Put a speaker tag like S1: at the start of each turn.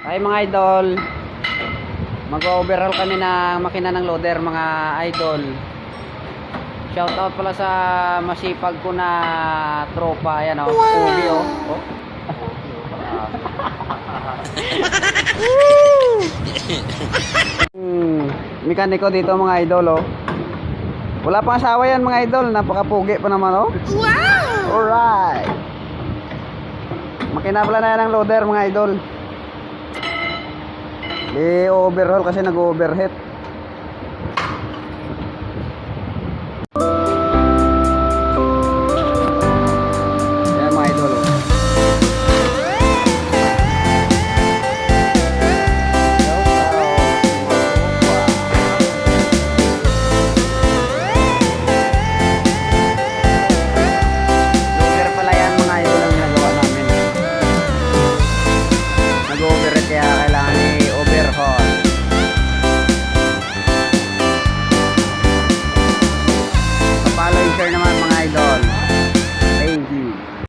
S1: Ay mga idol, mag-overhaul kami ng makina ng loader mga idol. Shoutout pala sa masipag ko na tropa. Ayan o, Ubi o. Mekaniko dito mga idol o. Wala pang asawa yan mga idol, napakapugi pa naman o. Wow! Alright. Makina pala na yan ng loader mga idol. I-overhaul kasi nag-overheat.